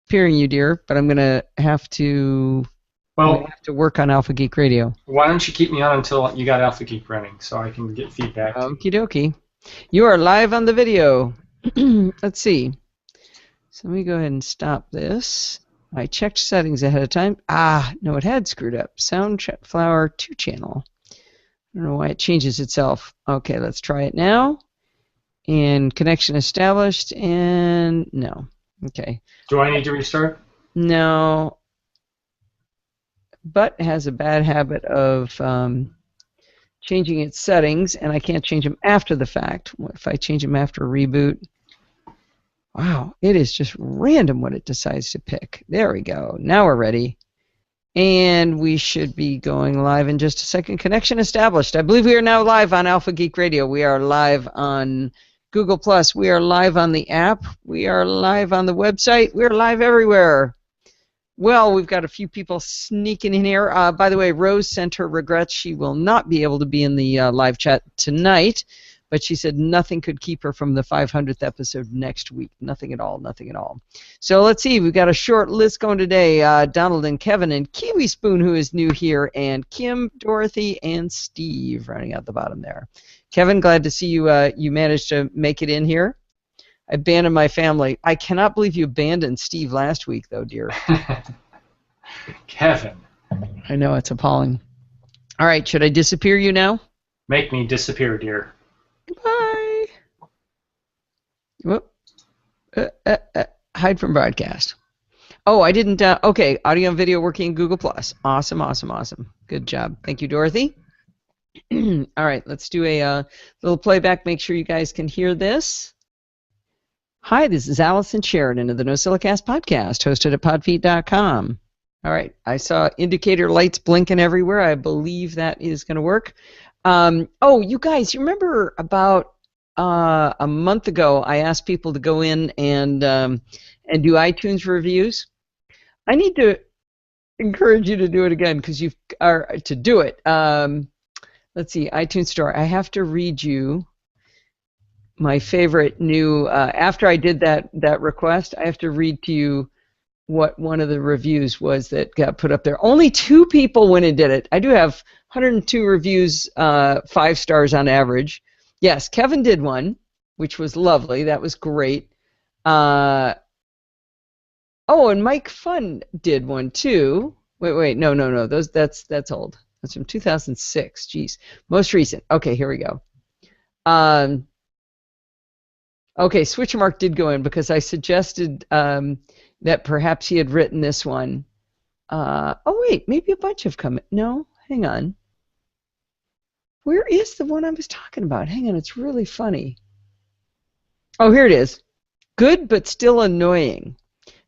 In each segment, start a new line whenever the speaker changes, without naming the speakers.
disappearing you, dear, but I'm going to have to work on Alpha Geek Radio.
Why don't you keep me on until you got Alpha Geek running so I can get feedback?
Okie dokie. You are live on the video. Let's see. So let me go ahead and stop this. I checked settings ahead of time. No, it had screwed up. Soundflower 2 channel. I don't know why it changes itself. Okay, let's try it now. And connection established, and no. Okay.
Do I need to restart?
No. But has a bad habit of changing its settings, and I can't change them after the fact. What if I change them after a reboot? Wow, it is just random what it decides to pick. There we go. Now we're ready. And we should be going live in just a second. Connection established. I believe we are now live on Alpha Geek Radio. We are live on Google+. We are live on the app. We are live on the website. We are live everywhere. Well, we've got a few people sneaking in here. By the way, Rose sent her regrets. She will not be able to be in the live chat tonight, but she said nothing could keep her from the 500th episode next week. Nothing at all, nothing at all. So let's see. We've got a short list going today. Donald and Kevin and Kiwi Spoon, who is new here, and Kim, Dorothy, and Steve running out the bottom there. Kevin, glad to see you. You managed to make it in here. I abandoned my family. I cannot believe you abandoned Steve last week, though, dear.
Kevin.
I know, it's appalling. All right, should I disappear you now?
Make me disappear, dear.
Goodbye. Whoop. Hide from broadcast. Oh, I didn't. Okay, audio and video working in Google+. Awesome, awesome, awesome. Good job. Thank you, Dorothy. All right, let's do a little playback. Make sure you guys can hear this. Hi, this is Allison Sheridan of the NosillaCast podcast, hosted at podfeet.com. All right, I saw indicator lights blinking everywhere. I believe that is going to work. Oh, you guys, you remember about a month ago I asked people to go in and do iTunes reviews? I need to encourage you to do it again because you are to do it. Let's see, iTunes Store. I have to read you my favorite new, after I did that request, I have to read to you what one of the reviews was that got put up there. Only 2 people went and did it. I do have 102 reviews, 5 stars on average. Yes, Kevin did one, which was lovely. That was great. Oh, and Mike Fun did one too. Wait, no. That's old. That's from 2006. Jeez. Most recent. Okay, here we go. Okay, Switchermark did go in because I suggested that perhaps he had written this one. Oh, wait, maybe a bunch have come in. No, hang on. Where is the one I was talking about? Hang on, it's really funny. Oh, here it is. Good but still annoying.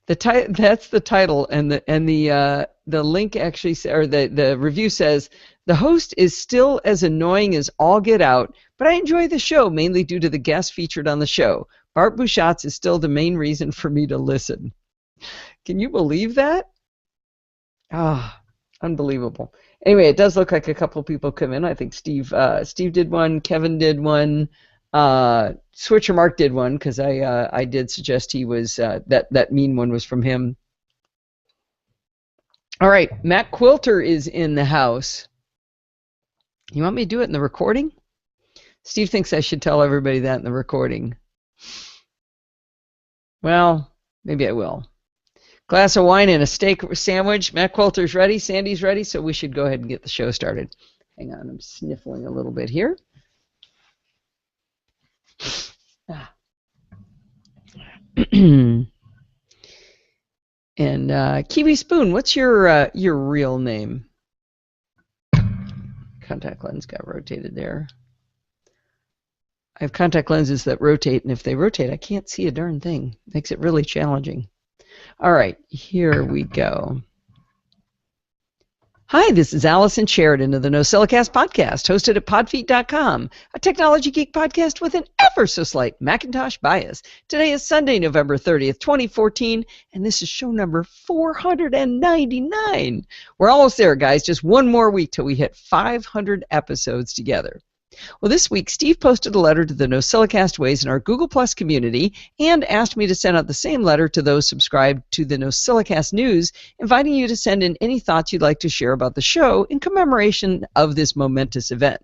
That's the title, and the link actually, or the review says, the host is still as annoying as all get out, but I enjoy the show mainly due to the guests featured on the show. Bart Bouchatz is still the main reason for me to listen. Can you believe that? Unbelievable. Anyway, it does look like a couple people come in. I think Steve did one, Kevin did one, Switcher Mark did one because I did suggest he was that mean one was from him. All right, Matt Quilter is in the house. You want me to do it in the recording? Steve thinks I should tell everybody that in the recording. Well, maybe I will. Glass of wine and a steak sandwich. Matt Quilter's ready. Sandy's ready, so we should go ahead and get the show started. Hang on, I'm sniffling a little bit here. And Kiwi Spoon, what's your real name? Contact lens got rotated there. I have contact lenses that rotate, and if they rotate, I can't see a darn thing. Makes it really challenging. All right, here we go. Hi, this is Allison Sheridan of the NosillaCast podcast, hosted at podfeet.com, a technology geek podcast with an ever-so-slight Macintosh bias. Today is Sunday, November 30th, 2014, and this is show number 499. We're almost there, guys. Just one more week till we hit 500 episodes together. Well, this week, Steve posted a letter to the NosillaCast Ways in our Google Plus community and asked me to send out the same letter to those subscribed to the NosillaCast News, inviting you to send in any thoughts you'd like to share about the show in commemoration of this momentous event.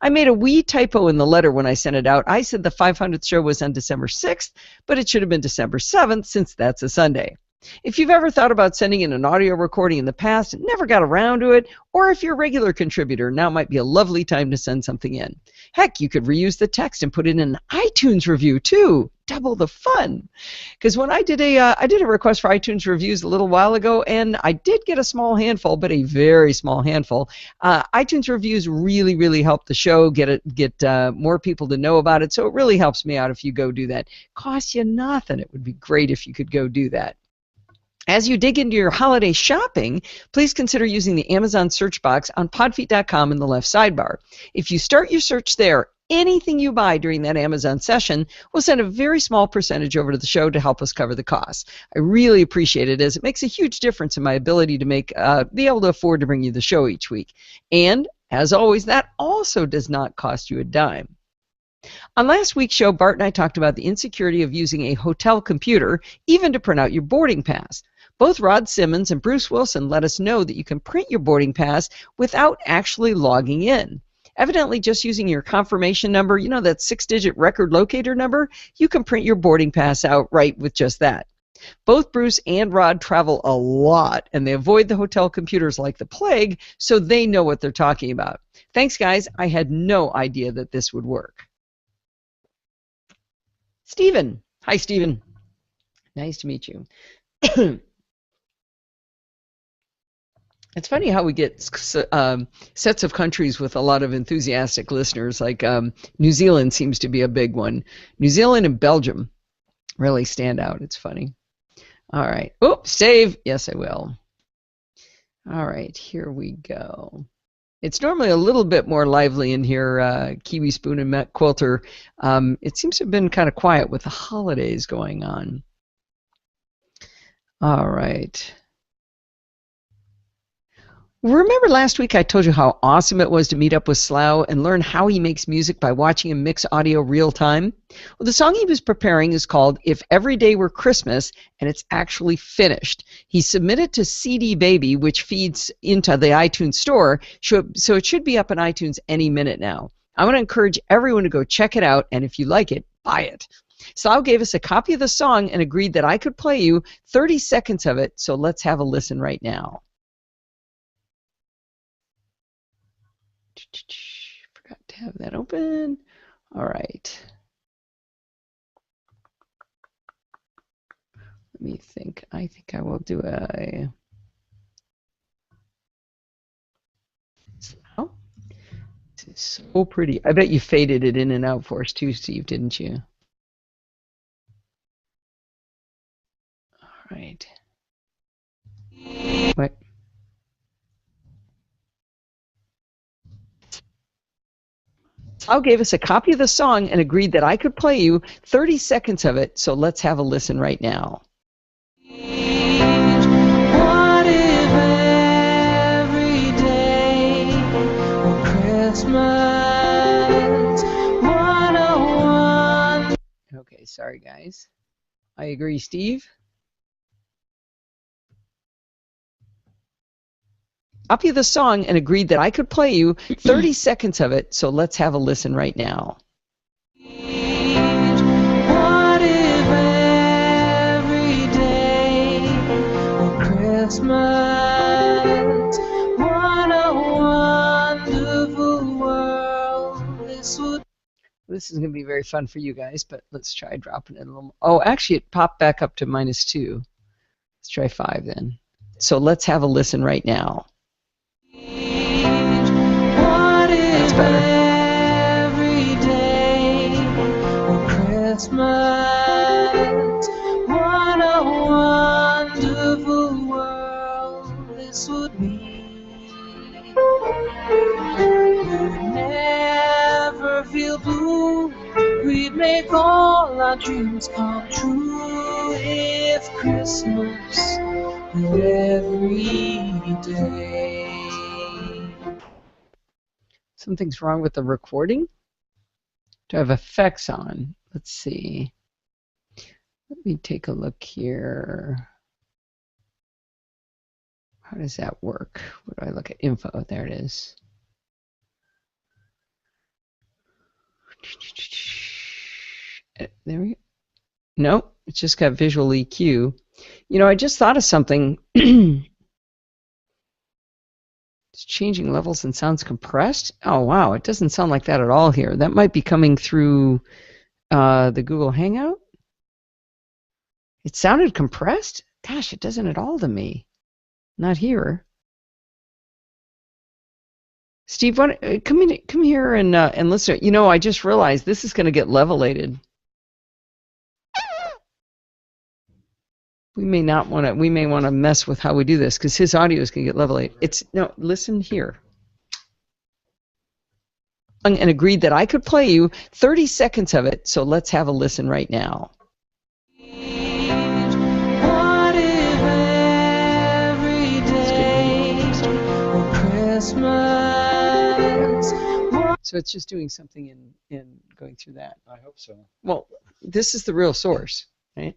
I made a wee typo in the letter when I sent it out. I said the 500th show was on December 6th, but it should have been December 7th since that's a Sunday. If you've ever thought about sending in an audio recording in the past and never got around to it, or if you're a regular contributor, now might be a lovely time to send something in. Heck, you could reuse the text and put in an iTunes review too. Double the fun. Because when I did a request for iTunes reviews a little while ago, and I did get a small handful, but a very small handful. iTunes reviews really, really help the show get more people to know about it. So it really helps me out if you go do that. Costs you nothing. It would be great if you could go do that. As you dig into your holiday shopping, please consider using the Amazon search box on podfeet.com in the left sidebar. If you start your search there, anything you buy during that Amazon session will send a very small percentage over to the show to help us cover the costs. I really appreciate it, as it makes a huge difference in my ability to be able to afford to bring you the show each week. And, as always, that also does not cost you a dime. On last week's show, Bart and I talked about the insecurity of using a hotel computer, even to print out your boarding pass. Both Rod Simmons and Bruce Wilson let us know that you can print your boarding pass without actually logging in. Evidently, just using your confirmation number, you know, that 6-digit record locator number, you can print your boarding pass out right with just that. Both Bruce and Rod travel a lot, and they avoid the hotel computers like the plague, so they know what they're talking about. Thanks, guys. I had no idea that this would work. Stephen. Hi, Stephen. Nice to meet you. It's funny how we get sets of countries with a lot of enthusiastic listeners, like New Zealand seems to be a big one. New Zealand and Belgium really stand out. It's funny. All right. Oops, save. Yes, I will. All right, here we go. It's normally a little bit more lively in here, Kiwi Spoon and Matt Quilter. It seems to have been kind of quiet with the holidays going on. All right. Remember last week I told you how awesome it was to meet up with Slough and learn how he makes music by watching him mix audio real time? Well, the song he was preparing is called If Every Day Were Christmas, and it's actually finished. He submitted to CD Baby, which feeds into the iTunes store, so it should be up on iTunes any minute now. I want to encourage everyone to go check it out, and if you like it, buy it. Slough gave us a copy of the song and agreed that I could play you 30 seconds of it, so let's have a listen right now. Forgot to have that open. All right. Let me think. I think I will do a... Oh, this is so pretty. I bet you faded it in and out for us too, Steve, didn't you? All right. What? Slough gave us a copy of the song and agreed that I could play you 30 seconds of it, so let's have a listen right now. What if every day were Christmas 101? Okay, sorry guys. I agree, Steve. Copy of the song and agreed that I could play you 30 seconds of it, so let's have a listen right now. What if every day were Christmas? What a wonderful world this would. This is going to be very fun for you guys, but let's try dropping it a little. Oh, actually, it popped back up to -2. Let's try 5 then. So let's have a listen right now. That's better. Every day for Christmas, what a wonderful world this would be. We'd never feel blue. We'd make all our dreams come true if Christmas were every day. Something's wrong with the recording. Do I have effects on? Let's see. Let me take a look here. How does that work? What do I look at? Info. There it is. There we go. Nope, it's just got visual EQ. You know, I just thought of something. It's changing levels and sounds compressed. Oh, wow, it doesn't sound like that at all here. That might be coming through the Google Hangout. It sounded compressed? Gosh, it doesn't at all to me. Not here. Steve, come here and listen. You know, I just realized this is going to get levelated. We may want to mess with how we do this because his audio is going to get levelated. No, listen here. And agreed that I could play you 30 seconds of it, so let's have a listen right now. What if every day or Christmas? So it's just doing something in going through that.
I hope so.
Well, this is the real source, right?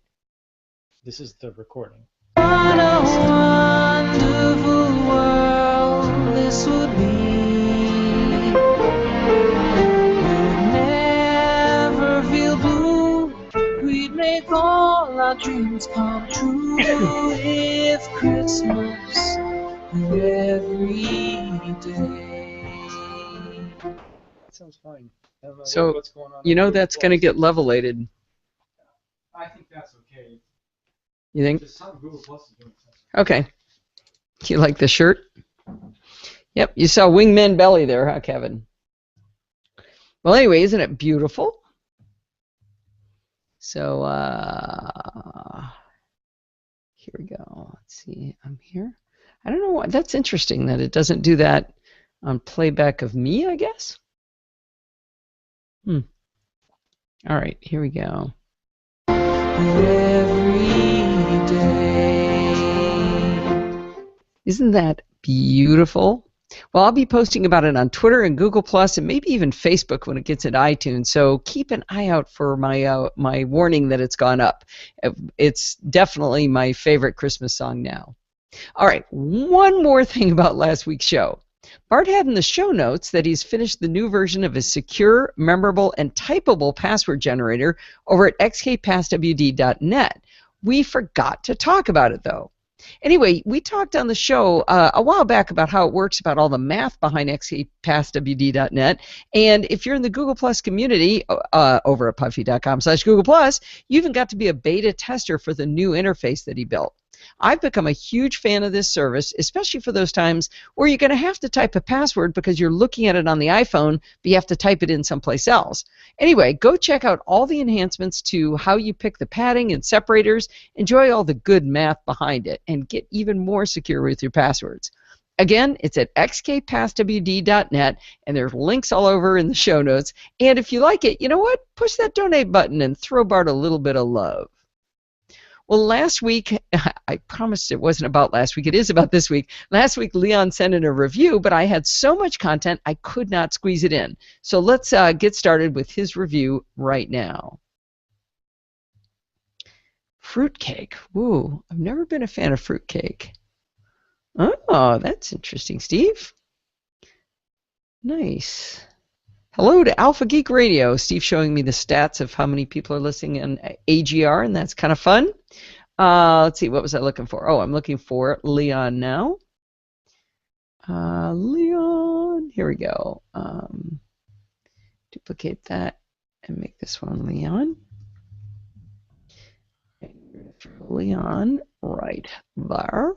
This is the recording.
What a wonderful world this would be. We'd never feel blue. We'd make all our dreams come true if Christmas were every day.
That sounds fine.
So,
what's going on,
you know that's going to get levelated.
I think that's okay.
You think?
Just how Google Plus is doing something.
Okay. You like the shirt? Yep, you saw wingman belly there, huh, Kevin? Well, anyway, isn't it beautiful? So, here we go. Let's see, I'm here. I don't know why. That's interesting that it doesn't do that on playback of me, I guess. All right, here we go. Every day. Isn't that beautiful? Well, I'll be posting about it on Twitter and Google Plus and maybe even Facebook when it gets into iTunes. So keep an eye out for my warning that it's gone up. It's definitely my favorite Christmas song now. All right, one more thing about last week's show. Bart had in the show notes that he's finished the new version of his secure, memorable, and typable password generator over at xkpasswd.net. We forgot to talk about it, though. Anyway, we talked on the show a while back about how it works, about all the math behind xkpasswd.net. And if you're in the Google Plus community over at puffy.com/Google Plus, you even got to be a beta tester for the new interface that he built. I've become a huge fan of this service, especially for those times where you're going to have to type a password because you're looking at it on the iPhone, but you have to type it in someplace else. Anyway, go check out all the enhancements to how you pick the padding and separators, enjoy all the good math behind it, and get even more secure with your passwords. Again, it's at xkpasswd.net, and there's links all over in the show notes. And if you like it, you know what? Push that donate button and throw Bart a little bit of love. Well, last week, I promised it wasn't about last week. It is about this week. Last week, Leon sent in a review, but I had so much content, I could not squeeze it in. So let's get started with his review right now. Fruitcake. Ooh, I've never been a fan of fruitcake. Oh, that's interesting, Steve. Nice. Hello to Alpha Geek Radio. Steve showing me the stats of how many people are listening on AGR, and that's kind of fun. Let's see, what was I looking for? Oh, I'm looking for Leon now. Leon, here we go. Duplicate that and make this one Leon. Leon, right there.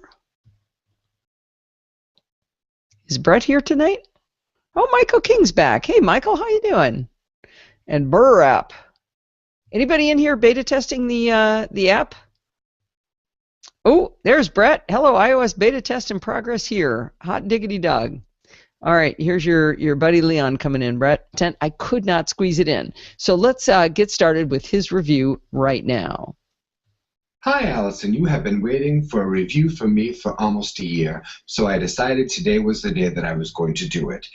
Is Brett here tonight? Oh, Michael King's back. Hey, Michael, how you doing? And Burr app. Anybody in here beta testing the app? Oh, there's Brett. Hello, iOS beta test in progress here. Hot diggity dog. All right, here's your buddy Leon coming in, Brett. I could not squeeze it in. So let's get started with his review right now.
Hi, Allison. You have been waiting for a review from me for almost a year, so I decided today was the day that I was going to do it.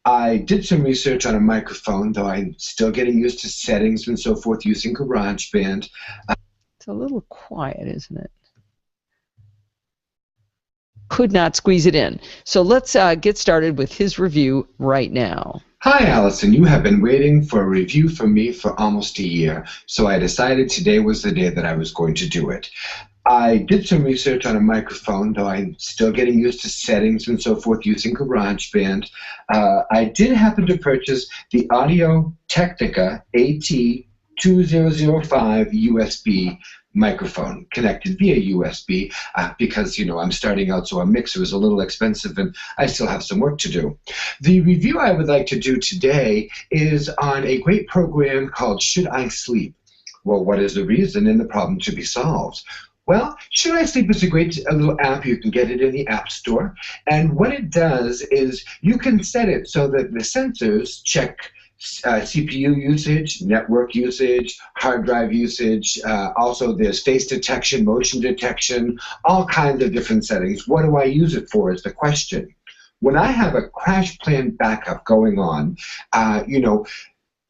I did some research on a microphone, though I'm still getting used to settings and so forth using GarageBand.
It's a little quiet, isn't it? Could not squeeze it in. So let's get started with his review right now.
Hi, Allison. You have been waiting for a review from me for almost a year, so I decided today was the day that I was going to do it. I did some research on a microphone, though I'm still getting used to settings and so forth using GarageBand. I did happen to purchase the Audio Technica AT2005 USB microphone connected via USB because, I'm starting out, so a mixer is a little expensive and I still have some work to do. The review I would like to do today is on a great program called Should I Sleep? Well, what is the reason and the problem to be solved? Well, Should I Sleep is a great little app. You can get it in the App Store. And what it does is you can set it so that the sensors check CPU usage, network usage, hard drive usage. Also, there's face detection, motion detection, all kinds of different settings. What do I use it for is the question. When I have a crash plan backup going on,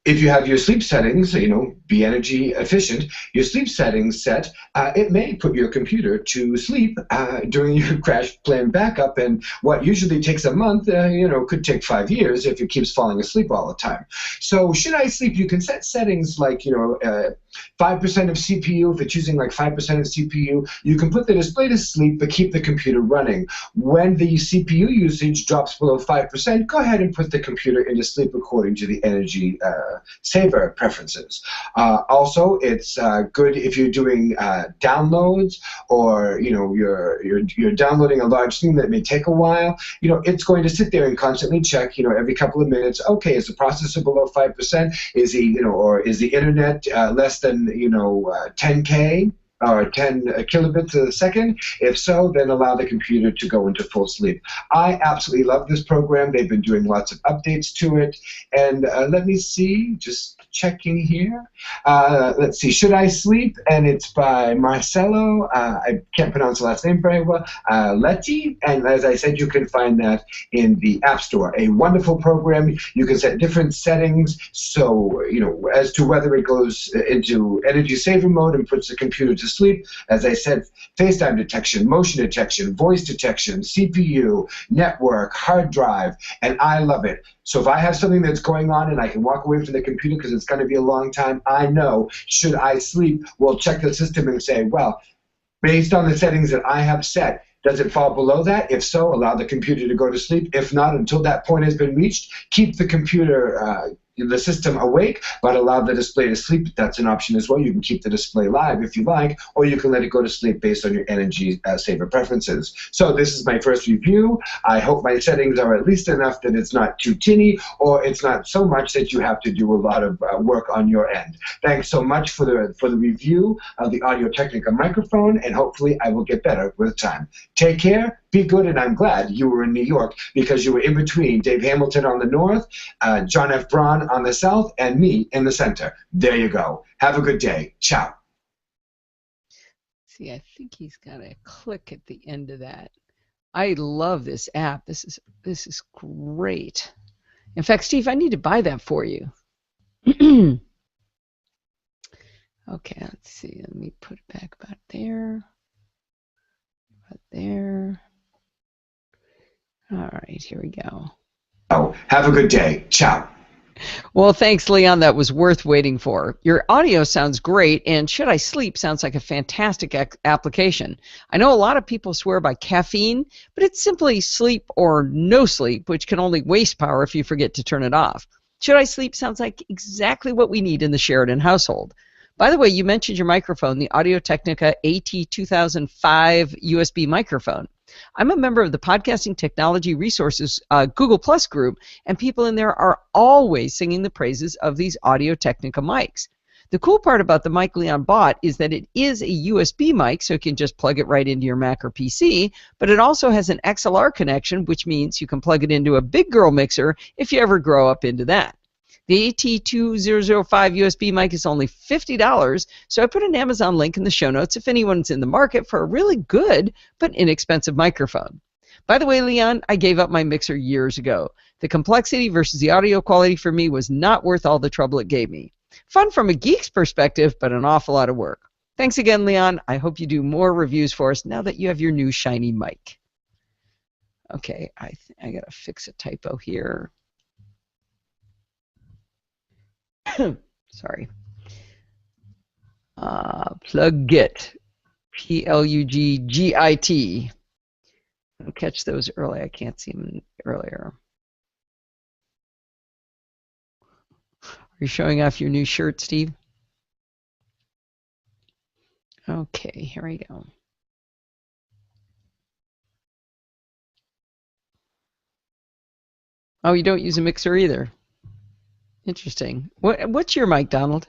if you have your sleep settings, be energy efficient, your sleep settings set, it may put your computer to sleep during your crash plan backup. And what usually takes a month, could take 5 years if it keeps falling asleep all the time. So Should I Sleep, you can set settings like, 5% of CPU. If it's using like 5% of CPU, you can put the display to sleep but keep the computer running. When the CPU usage drops below 5%, go ahead and put the computer into sleep according to the energy saver preferences. Also, it's good if you're doing downloads or you're downloading a large thing that may take a while. It's going to sit there and constantly check. Every couple of minutes. Okay, is the processor below 5%? Is or is the internet less than 10K? Or 10 kilobits a second? If so, then allow the computer to go into full sleep. I absolutely love this program. They've been doing lots of updates to it. And let me see, just checking here. Let's see, Should I Sleep? And it's by Marcelo. I can't pronounce the last name very well. Letty. And as I said, you can find that in the App Store. A wonderful program. You can set different settings. So, as to whether it goes into energy saver mode and puts the computer to sleep. As I said, FaceTime detection, motion detection, voice detection, CPU, network, hard drive, and I love it. So if I have something that's going on and I can walk away from the computer because it's going to be a long time, I know Should I Sleep will check the system and say, well, based on the settings that I have set, does it fall below that? If so, allow the computer to go to sleep. If not, until that point has been reached, keep the computer the system awake, but allow the display to sleep. That's an option as well. You can keep the display live if you like, or you can let it go to sleep based on your energy saver preferences. So this is my first review. I hope my settings are at least enough that it's not too tinny, or it's not so much that you have to do a lot of work on your end. Thanks so much for the review of the Audio Technica microphone, and hopefully I will get better with time. Take care. Be good, and I'm glad you were in New York because you were in between Dave Hamilton on the north, John F. Braun on the south, and me in the center. There you go. Have a good day. Ciao.
See, I think he's got a click at the end of that. I love this app. This is great. In fact, Steve, I need to buy that for you. Okay, let's see. Let me put it back about there. About there. All right, here we go.
Oh, have a good day. Ciao.
Well, thanks, Leon. That was worth waiting for. Your audio sounds great, and Should I Sleep sounds like a fantastic application. I know a lot of people swear by caffeine, but it's simply sleep or no sleep, which can only waste power if you forget to turn it off. Should I Sleep sounds like exactly what we need in the Sheridan household. By the way, you mentioned your microphone, the Audio Technica AT2005 USB microphone. I'm a member of the Podcasting Technology Resources Google Plus group, and people in there are always singing the praises of these Audio Technica mics. The cool part about the mic Leon bought is that it is a USB mic, so you can just plug it right into your Mac or PC, but it also has an XLR connection, which means you can plug it into a big girl mixer if you ever grow up into that. The AT2005 USB mic is only $50, so I put an Amazon link in the show notes if anyone's in the market for a really good but inexpensive microphone. By the way, Leon, I gave up my mixer years ago. The complexity versus the audio quality for me was not worth all the trouble it gave me. Fun from a geek's perspective, but an awful lot of work. Thanks again, Leon. I hope you do more reviews for us now that you have your new shiny mic. Okay, I gotta fix a typo here. Sorry. Plugit. Pluggit. I'll catch those early. I can't see them earlier. Are you showing off your new shirt, Steve? Okay, here we go. Oh, you don't use a mixer either. Interesting. What's your mic, Donald?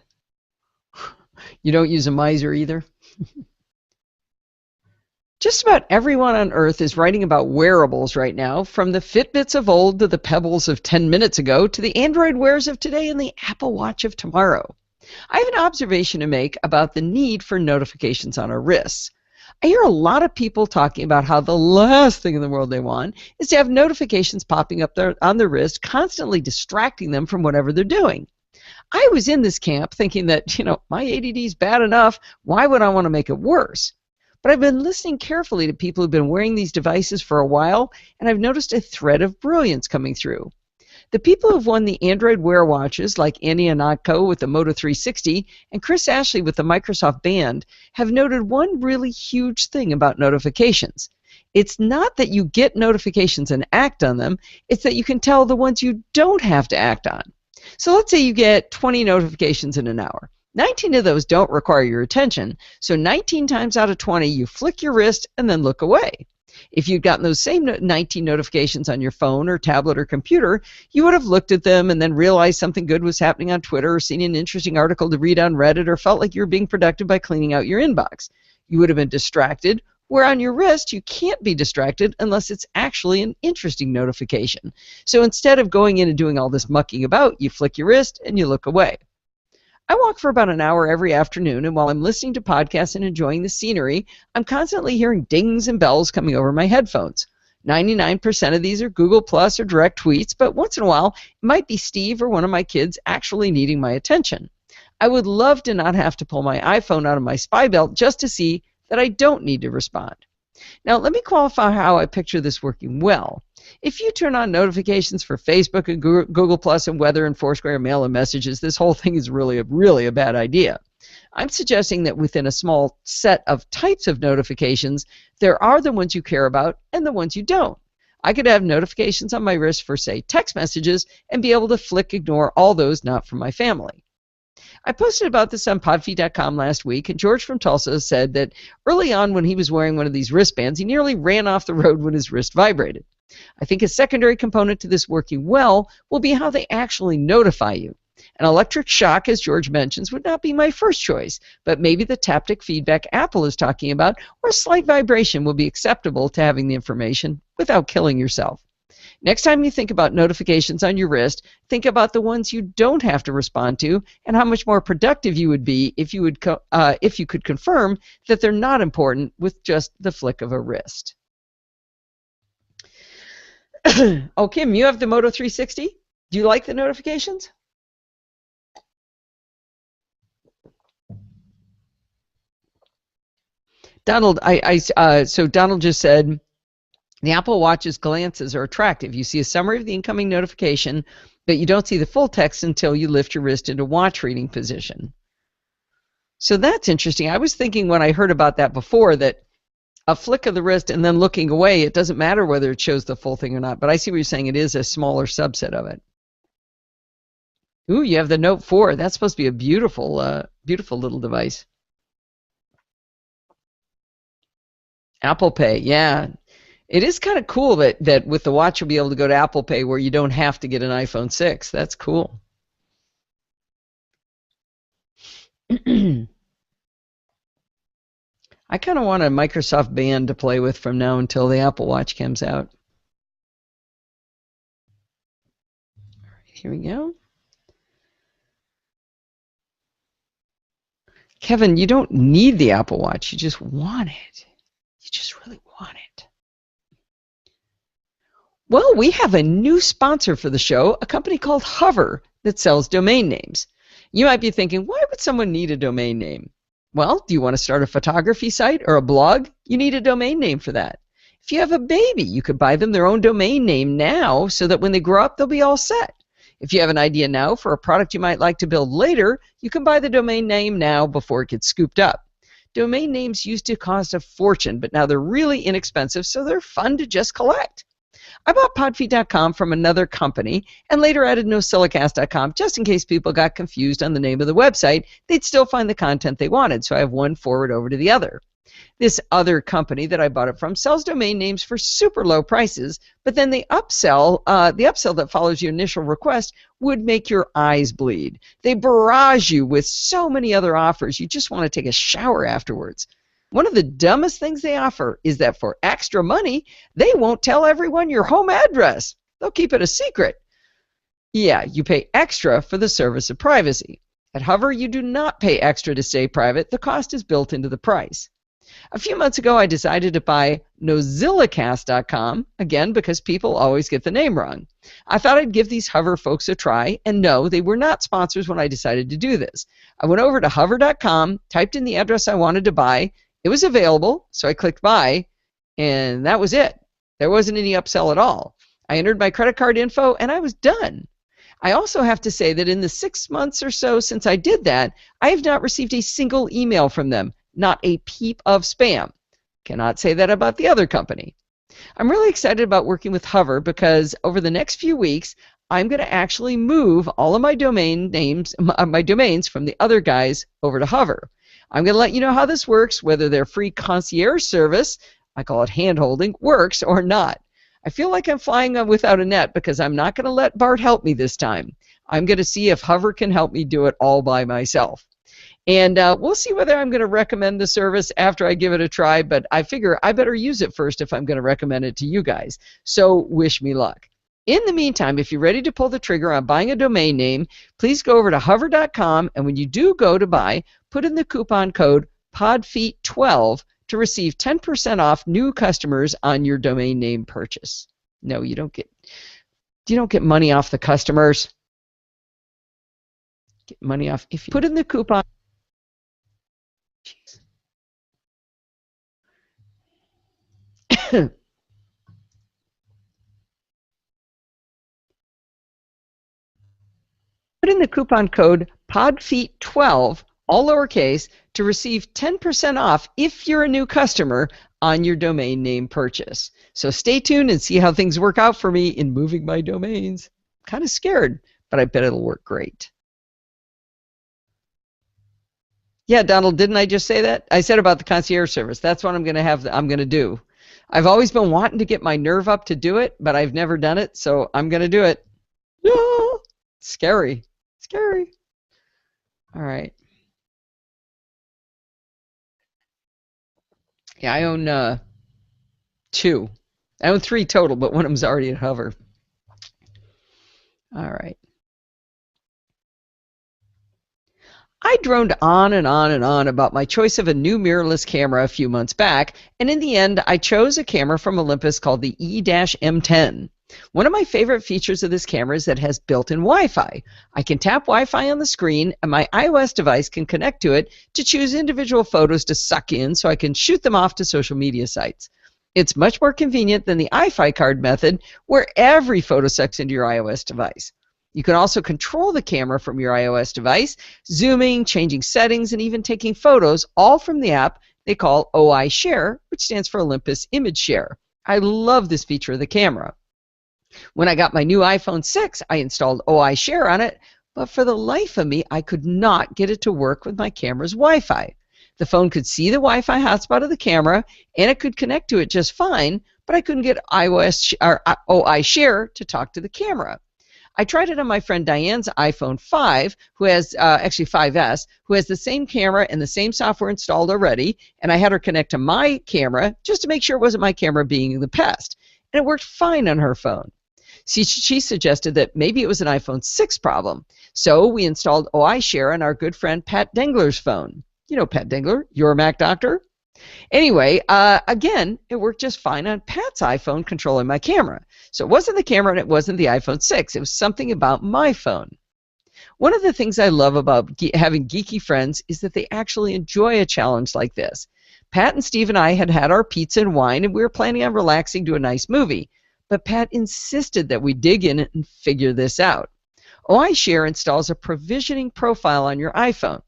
You don't use a miser either? Just about everyone on Earth is writing about wearables right now, from the Fitbits of old to the Pebbles of 10 minutes ago to the Android Wears of today and the Apple Watch of tomorrow. I have an observation to make about the need for notifications on our wrists. I hear a lot of people talking about how the last thing in the world they want is to have notifications popping up on their wrist, constantly distracting them from whatever they're doing. I was in this camp thinking that, my ADD is bad enough. Why would I want to make it worse? But I've been listening carefully to people who've been wearing these devices for a while, and I've noticed a thread of brilliance coming through. The people who've won the Android Wear watches, like Annie Anatko with the Moto 360 and Chris Ashley with the Microsoft Band, have noted one really huge thing about notifications. It's not that you get notifications and act on them, it's that you can tell the ones you don't have to act on. So let's say you get 20 notifications in an hour. 19 of those don't require your attention, so 19 times out of 20 you flick your wrist and then look away. If you'd gotten those same 19 notifications on your phone or tablet or computer, you would have looked at them and then realized something good was happening on Twitter, or seen an interesting article to read on Reddit, or felt like you were being productive by cleaning out your inbox. You would have been distracted, where on your wrist you can't be distracted unless it's actually an interesting notification. So instead of going in and doing all this mucking about, you flick your wrist and you look away. I walk for about an hour every afternoon, and while I'm listening to podcasts and enjoying the scenery, I'm constantly hearing dings and bells coming over my headphones. 99% of these are Google Plus or direct tweets, but once in a while, it might be Steve or one of my kids actually needing my attention. I would love to not have to pull my iPhone out of my spy belt just to see that I don't need to respond. Now, let me qualify how I picture this working well. If you turn on notifications for Facebook and Google Plus and Weather and Foursquare, Mail and Messages, this whole thing is really a bad idea. I'm suggesting that within a small set of types of notifications, there are the ones you care about and the ones you don't. I could have notifications on my wrist for, say, text messages and be able to ignore all those not from my family. I posted about this on podfeed.com last week, and George from Tulsa said that early on when he was wearing one of these wristbands, he nearly ran off the road when his wrist vibrated. I think a secondary component to this working well will be how they actually notify you. An electric shock, as George mentions, would not be my first choice, but maybe the taptic feedback Apple is talking about, or a slight vibration, will be acceptable to having the information without killing yourself. Next time you think about notifications on your wrist, think about the ones you don't have to respond to, and how much more productive you would be if you could confirm that they're not important with just the flick of a wrist. Oh, Kim, you have the Moto 360? Do you like the notifications? Donald, so Donald just said, the Apple Watch's glances are attractive. You see a summary of the incoming notification, but you don't see the full text until you lift your wrist into watch reading position. So that's interesting. I was thinking when I heard about that before that a flick of the wrist and then looking away, it doesn't matter whether it shows the full thing or not, but I see what you're saying. It is a smaller subset of it. Ooh, you have the Note 4. That's supposed to be a beautiful, beautiful little device. Apple Pay, yeah. It is kind of cool that with the watch you'll be able to go to Apple Pay where you don't have to get an iPhone 6. That's cool. I kind of want a Microsoft Band to play with from now until the Apple Watch comes out. All right, here we go. Kevin, you don't need the Apple Watch. You just want it. You just really want it. Well, we have a new sponsor for the show, a company called Hover that sells domain names. You might be thinking, why would someone need a domain name? Well, do you want to start a photography site or a blog? You need a domain name for that. If you have a baby, you could buy them their own domain name now so that when they grow up, they'll be all set. If you have an idea now for a product you might like to build later, you can buy the domain name now before it gets scooped up. Domain names used to cost a fortune, but now they're really inexpensive, so they're fun to just collect. I bought podfeet.com from another company and later added NosillaCast.com just in case people got confused on the name of the website. They'd still find the content they wanted, so I have one forward over to the other. This other company that I bought it from sells domain names for super low prices, but then the upsell that follows your initial request would make your eyes bleed. They barrage you with so many other offers, you just want to take a shower afterwards. One of the dumbest things they offer is that for extra money, they won't tell everyone your home address. They'll keep it a secret. Yeah, you pay extra for the service of privacy. At Hover, you do not pay extra to stay private. The cost is built into the price. A few months ago, I decided to buy NosillaCast.com, again, because people always get the name wrong. I thought I'd give these Hover folks a try, and no, they were not sponsors when I decided to do this. I went over to Hover.com, typed in the address I wanted to buy. It was available, so I clicked buy, and that was it. There wasn't any upsell at all. I entered my credit card info, and I was done. I also have to say that in the 6 months or so since I did that, I have not received a single email from them, not a peep of spam. Cannot say that about the other company. I'm really excited about working with Hover because over the next few weeks, I'm going to actually move all of my domains from the other guys over to Hover. I'm going to let you know how this works, whether their free concierge service, I call it hand-holding, works or not. I feel like I'm flying without a net because I'm not going to let Bart help me this time. I'm going to see if Hover can help me do it all by myself. And we'll see whether I'm going to recommend the service after I give it a try, but I figure I better use it first if I'm going to recommend it to you guys. So wish me luck. In the meantime, if you're ready to pull the trigger on buying a domain name, please go over to hover.com, and when you do go to buy, put in the coupon code PODFEET12 to receive 10% off new customers on your domain name purchase. No, you don't get money off the customers. Get money off if you put in the coupon. Put in the coupon code PODFEET12, all lowercase, to receive 10% off if you're a new customer on your domain name purchase. So stay tuned and see how things work out for me in moving my domains. I'm kind of scared, but I bet it'll work great. Yeah, Donald, didn't I just say that? I said about the concierge service. That's what I'm going to do. I've always been wanting to get my nerve up to do it, but I've never done it, so I'm going to do it. Yeah, scary. Scary. All right. Yeah, I own 2. I own 3 total, but one of them's already at Hover. All right. I droned on and on and on about my choice of a new mirrorless camera a few months back, and in the end, I chose a camera from Olympus called the E-M10. One of my favorite features of this camera is that it has built-in Wi-Fi. I can tap Wi-Fi on the screen, and my iOS device can connect to it to choose individual photos to suck in so I can shoot them off to social media sites. It's much more convenient than the iFi card method, where every photo sucks into your iOS device. You can also control the camera from your iOS device, zooming, changing settings, and even taking photos, all from the app they call OI Share, which stands for Olympus Image Share. I love this feature of the camera. When I got my new iPhone 6, I installed OI Share on it, but for the life of me, I could not get it to work with my camera's Wi-Fi. The phone could see the Wi-Fi hotspot of the camera, and it could connect to it just fine, but I couldn't get OI Share to talk to the camera. I tried it on my friend Diane's iPhone 5, who has, actually 5S, who has the same camera and the same software installed already, and I had her connect to my camera just to make sure it wasn't my camera being the pest. And it worked fine on her phone. See, she suggested that maybe it was an iPhone 6 problem. So we installed OI Share on our good friend Pat Dengler's phone. You know Pat Dengler, your Mac doctor? Anyway, again, it worked just fine on Pat's iPhone controlling my camera. So it wasn't the camera and it wasn't the iPhone 6. It was something about my phone. One of the things I love about having geeky friends is that they actually enjoy a challenge like this. Pat and Steve and I had had our pizza and wine, and we were planning on relaxing to a nice movie. But Pat insisted that we dig in and figure this out. OIShare installs a provisioning profile on your iPhone.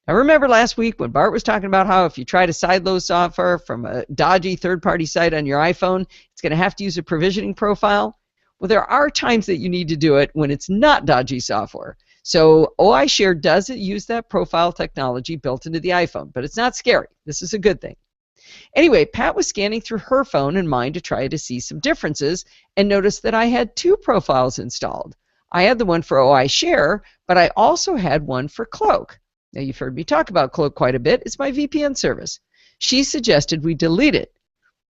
Now remember last week when Bart was talking about how if you try to sideload software from a dodgy third-party site on your iPhone, it's going to have to use a provisioning profile? Well, there are times that you need to do it when it's not dodgy software. So OIShare does use that profile technology built into the iPhone, but it's not scary. This is a good thing. Anyway, Pat was scanning through her phone and mine to try to see some differences and noticed that I had two profiles installed. I had the one for OIShare, but I also had one for Cloak. Now, you've heard me talk about Cloak quite a bit. It's my VPN service. She suggested we delete it.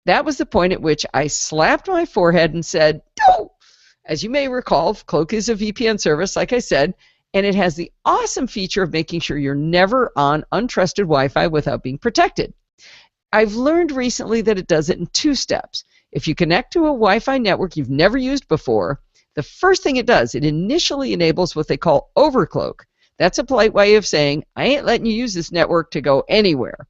That was the point at which I slapped my forehead and said, no! As you may recall, Cloak is a VPN service, like I said, and it has the awesome feature of making sure you're never on untrusted Wi-Fi without being protected. I've learned recently that it does it in 2 steps. If you connect to a Wi-Fi network you've never used before, the first thing it does, it initially enables what they call overcloak. That's a polite way of saying, I ain't letting you use this network to go anywhere.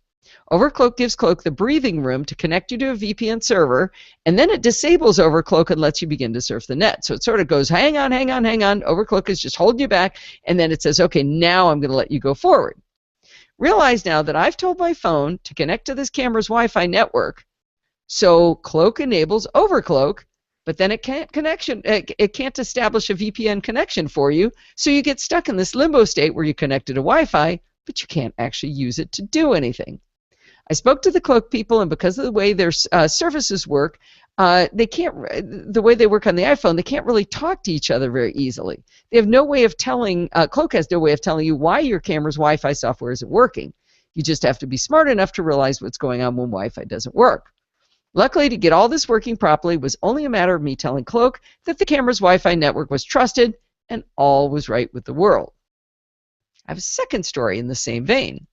Overcloak gives Cloak the breathing room to connect you to a VPN server, and then it disables Overcloak and lets you begin to surf the net. So it sort of goes, hang on. Overcloak is just holding you back, and then it says, okay, now I'm going to let you go forward. Realize now that I've told my phone to connect to this camera's Wi-Fi network, so Cloak enables Overcloak, but then it can't establish a VPN connection for you, so you get stuck in this limbo state where you connected to Wi-Fi, but you can't actually use it to do anything. I spoke to the Cloak people, and because of the way their services work, the way they work on the iPhone, they can't really talk to each other very easily. They have no way of telling, Cloak has no way of telling you why your camera's Wi-Fi software isn't working. You just have to be smart enough to realize what's going on when Wi-Fi doesn't work. Luckily, to get all this working properly was only a matter of me telling Cloak that the camera's Wi-Fi network was trusted and all was right with the world. I have a second story in the same vein.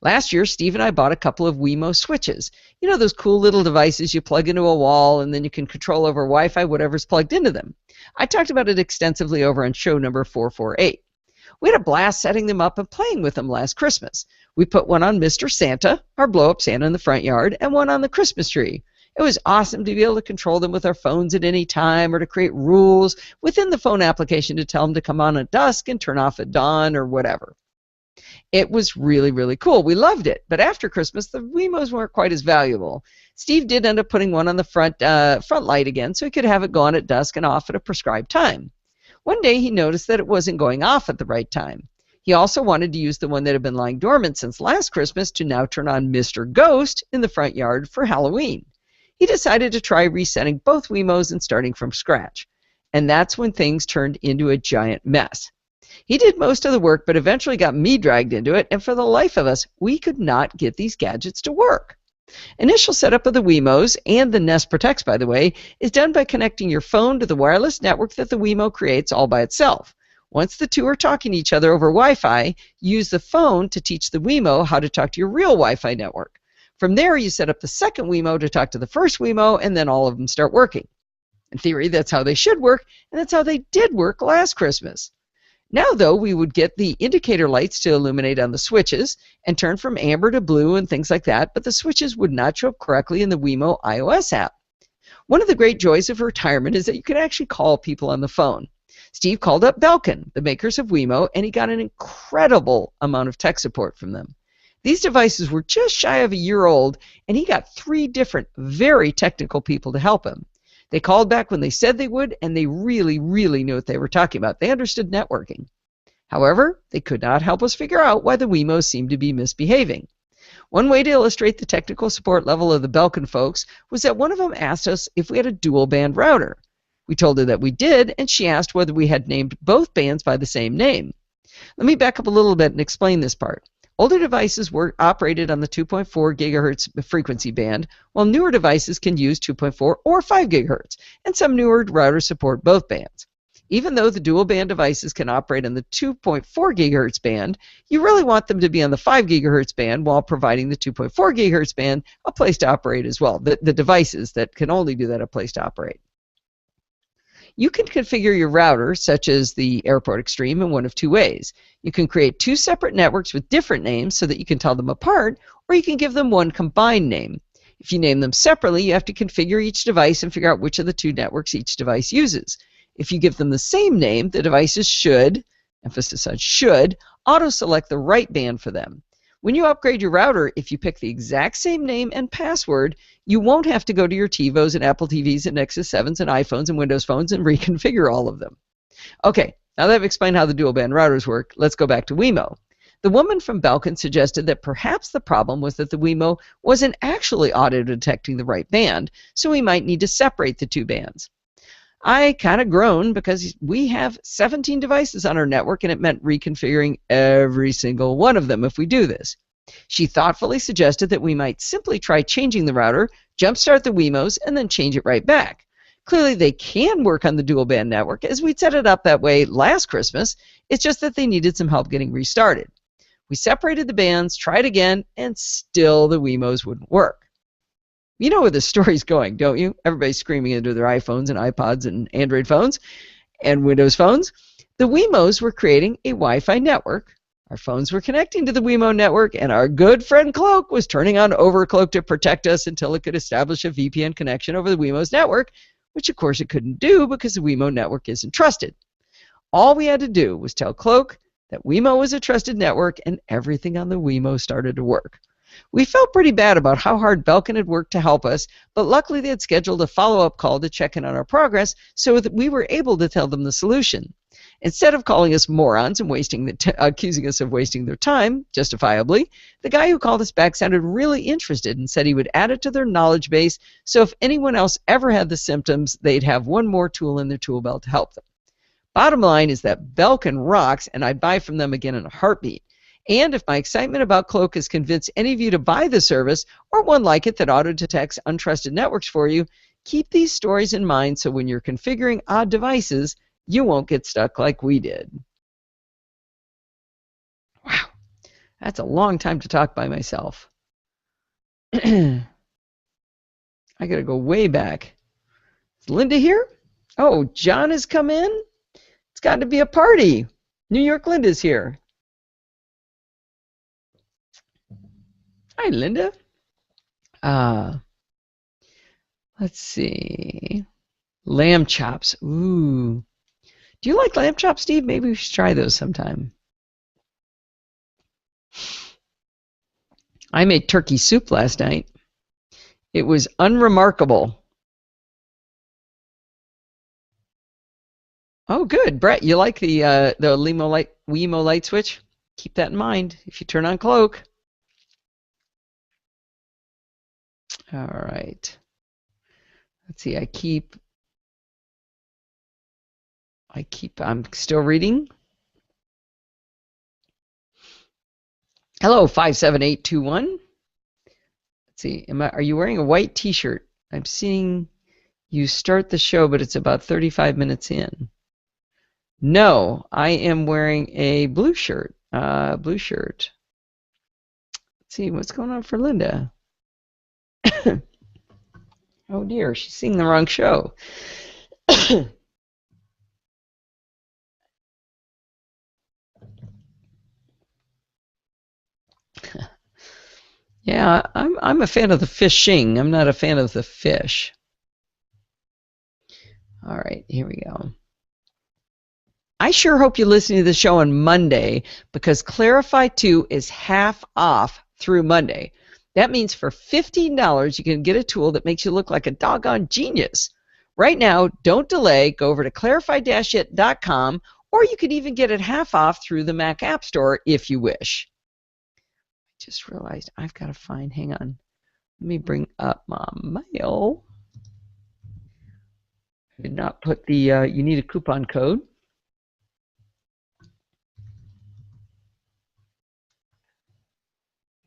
Last year, Steve and I bought a couple of Wemo switches. You know those cool little devices you plug into a wall and then you can control over Wi-Fi whatever's plugged into them. I talked about it extensively over on show number 448. We had a blast setting them up and playing with them last Christmas. We put one on Mr. Santa, our blow-up Santa in the front yard, and one on the Christmas tree. It was awesome to be able to control them with our phones at any time or to create rules within the phone application to tell them to come on at dusk and turn off at dawn or whatever. It was really, really cool. We loved it. But after Christmas, the Wemos weren't quite as valuable. Steve did end up putting one on the front light again so he could have it go on at dusk and off at a prescribed time. One day he noticed that it wasn't going off at the right time. He also wanted to use the one that had been lying dormant since last Christmas to now turn on Mr. Ghost in the front yard for Halloween. He decided to try resetting both Wemos and starting from scratch. And that's when things turned into a giant mess. He did most of the work, but eventually got me dragged into it, and for the life of us, we could not get these gadgets to work. Initial setup of the Wemos, and the Nest Protects, by the way, is done by connecting your phone to the wireless network that the Wemo creates all by itself. Once the two are talking to each other over Wi-Fi, use the phone to teach the Wemo how to talk to your real Wi-Fi network. From there, you set up the second Wemo to talk to the first Wemo, and then all of them start working. In theory, that's how they should work, and that's how they did work last Christmas. Now, though, we would get the indicator lights to illuminate on the switches and turn from amber to blue and things like that, but the switches would not show up correctly in the Wemo iOS app. One of the great joys of retirement is that you can actually call people on the phone. Steve called up Belkin, the makers of Wemo, and he got an incredible amount of tech support from them. These devices were just shy of a year old, and he got 3 different, very technical people to help him. They called back when they said they would, and they really, really knew what they were talking about. They understood networking. However, they could not help us figure out why the Wemos seemed to be misbehaving. One way to illustrate the technical support level of the Belkin folks was that one of them asked us if we had a dual band router. We told her that we did, and she asked whether we had named both bands by the same name. Let me back up a little bit and explain this part. Older devices were operated on the 2.4 gigahertz frequency band, while newer devices can use 2.4 or 5 gigahertz, and some newer routers support both bands. even though the dual band devices can operate on the 2.4 gigahertz band, you really want them to be on the 5 gigahertz band while providing the 2.4 gigahertz band a place to operate as well. The devices that can only do that a place to operate. You can configure your router, such as the Airport Extreme, in one of two ways. You can create two separate networks with different names so that you can tell them apart, or you can give them one combined name. If you name them separately, you have to configure each device and figure out which of the two networks each device uses. If you give them the same name, the devices should, emphasis on should, auto-select the right band for them. When you upgrade your router, if you pick the exact same name and password, you won't have to go to your TiVos and Apple TVs and Nexus 7s and iPhones and Windows phones and reconfigure all of them. Okay, now that I've explained how the dual band routers work, let's go back to Wemo. The woman from Belkin suggested that perhaps the problem was that the Wemo wasn't actually auto-detecting the right band, so we might need to separate the two bands. I kind of groaned because we have 17 devices on our network, and it meant reconfiguring every single one of them if we do this. She thoughtfully suggested that we might simply try changing the router, jumpstart the Wemos, and then change it right back. Clearly, they can work on the dual band network, as we'd set it up that way last Christmas. It's just that they needed some help getting restarted. We separated the bands, tried again, and still the Wemos wouldn't work. You know where the story's going, don't you? Everybody's screaming into their iPhones and iPods and Android phones and Windows phones. The Wemos were creating a Wi-Fi network. Our phones were connecting to the Wemo network, and our good friend Cloak was turning on Overcloak to protect us until it could establish a VPN connection over the Wemo's network, which of course it couldn't do because the Wemo network isn't trusted. All we had to do was tell Cloak that Wemo was a trusted network, and everything on the Wemo started to work. We felt pretty bad about how hard Belkin had worked to help us, but luckily they had scheduled a follow-up call to check in on our progress so that we were able to tell them the solution. Instead of calling us morons and accusing us of wasting their time, justifiably, the guy who called us back sounded really interested and said he would add it to their knowledge base so if anyone else ever had the symptoms, they'd have one more tool in their tool belt to help them. Bottom line is that Belkin rocks, and I'd buy from them again in a heartbeat. And if my excitement about Cloak has convinced any of you to buy the service, or one like it that auto-detects untrusted networks for you, keep these stories in mind so when you're configuring odd devices, you won't get stuck like we did. Wow, that's a long time to talk by myself. I gotta go way back. Is Linda here? Oh, John has come in? It's got to be a party. New York Linda's here. Hi, Linda. Let's see. Lamb chops. Ooh. Do you like lamb chops, Steve? Maybe we should try those sometime. I made turkey soup last night. It was unremarkable. Oh, good. Brett, you like the Wemo light switch? Keep that in mind if you turn on Cloak. All right. Let's see. I'm still reading. Hello, 57821. Let's see. Are you wearing a white t-shirt? I'm seeing you start the show, but it's about 35 minutes in. No, I am wearing a blue shirt. Let's see, what's going on for Linda? Oh dear, she's seeing the wrong show. Yeah, I'm a fan of the fishing. I'm not a fan of the fish. All right, here we go. I sure hope you listen to the show on Monday because Clarify 2 is half off through Monday. That means for $15 you can get a tool that makes you look like a doggone genius. Right now, don't delay. Go over to clarify-it.com, or you can even get it half off through the Mac App Store if you wish. I just realized I've got to find, hang on. Let me bring up my mail. I did not put the, you need a coupon code.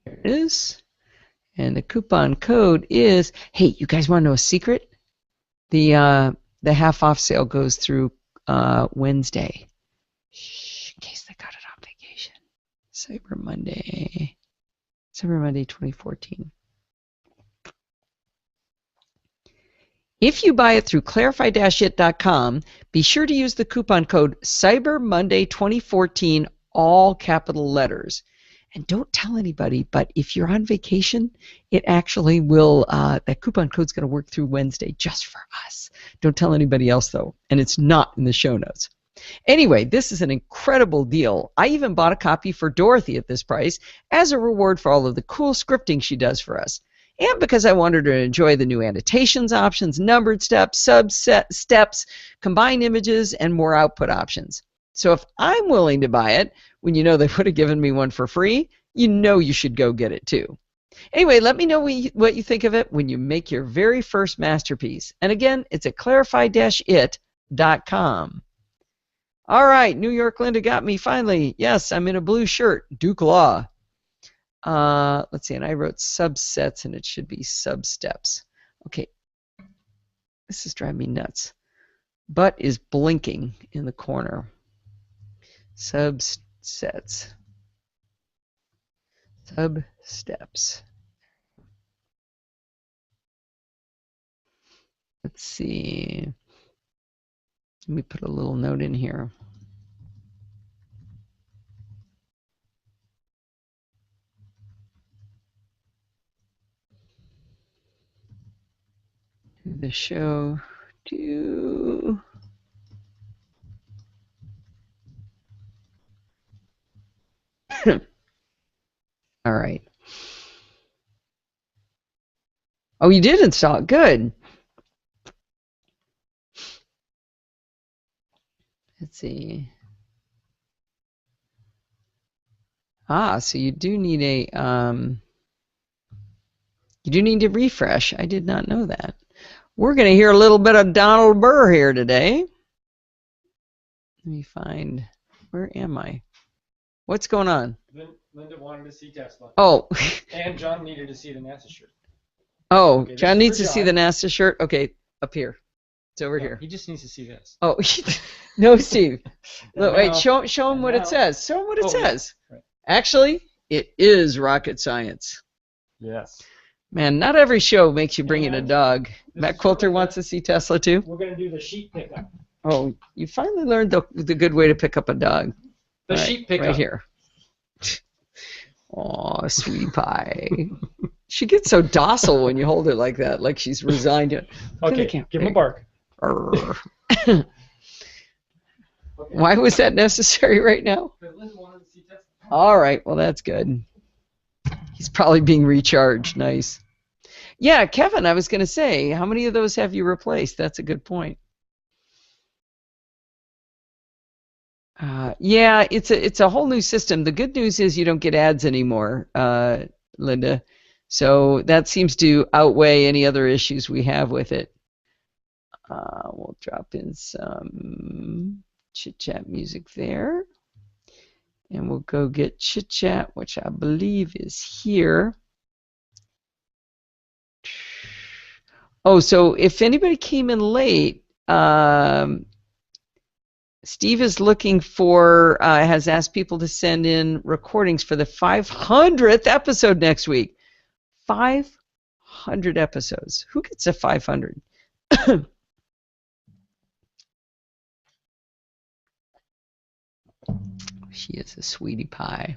There it is. And the coupon code is, hey, you guys want to know a secret? The half off sale goes through Wednesday. Shh, in case they got it on vacation. Cyber Monday 2014. If you buy it through clarify-it.com, be sure to use the coupon code CyberMonday2014, all capital letters. And don't tell anybody, but if you're on vacation, it actually will, that coupon code's going to work through Wednesday just for us. Don't tell anybody else, though, and it's not in the show notes. Anyway, this is an incredible deal. I even bought a copy for Dorothy at this price as a reward for all of the cool scripting she does for us. And because I wanted her to enjoy the new annotations options, numbered steps, subset steps, combined images, and more output options. So if I'm willing to buy it, when you know they would have given me one for free, you know you should go get it too. Anyway, let me know what you think of it when you make your very first masterpiece. And again, it's at clarify-it.com. All right, New York Linda got me finally. Yes, I'm in a blue shirt, Duke Law. Let's see, and I wrote subsets, and it should be substeps. Okay, this is driving me nuts. Butt is blinking in the corner. Subsets. Substeps. Let's see. Let me put a little note in here. The show to all right. Oh, you did install it. Good. Let's see. So you do need a refresh. I did not know that. We're going to hear a little bit of Donald Burr here today. Let me find, where am I? What's going on?
Linda wanted to see Tesla.
Oh.
And John needed to see the NASA shirt.
Oh,
Okay,
John needs to see the NASA shirt. Okay, up here. It's over here.
He just needs to see this.
Oh, no, Steve. Look,
Now-
wait, show him what it
now-
says. Show him what it
Oh,
says.
Right.
Actually, it is rocket science.
Yes.
Man, not every show makes you bring in a
And
dog.
this
Matt
is
Coulter
what
wants to see Tesla too.
We're going to do the sheet pickup.
Oh, you finally learned the good way to pick up a dog.
The
Right,
sheet pickup.
right here. Oh, sweetie pie. She gets so docile when you hold her like that, like she's resigned to it.
Okay, give him a bark.
Arr. Why was that necessary right now?
Because Linda wanted to see Tesla.
All right, well, that's good. He's probably being recharged. Nice. Yeah, Kevin, I was going to say, how many of those have you replaced? That's a good point. Yeah, it's a whole new system. The good news is you don't get ads anymore, Linda. So that seems to outweigh any other issues we have with it. We'll drop in some chit-chat music there. And we'll go get chit-chat, which I believe is here. Oh, so if anybody came in late, Steve is looking for, has asked people to send in recordings for the 500th episode next week. 500 episodes. Who gets a 500? She is a sweetie pie.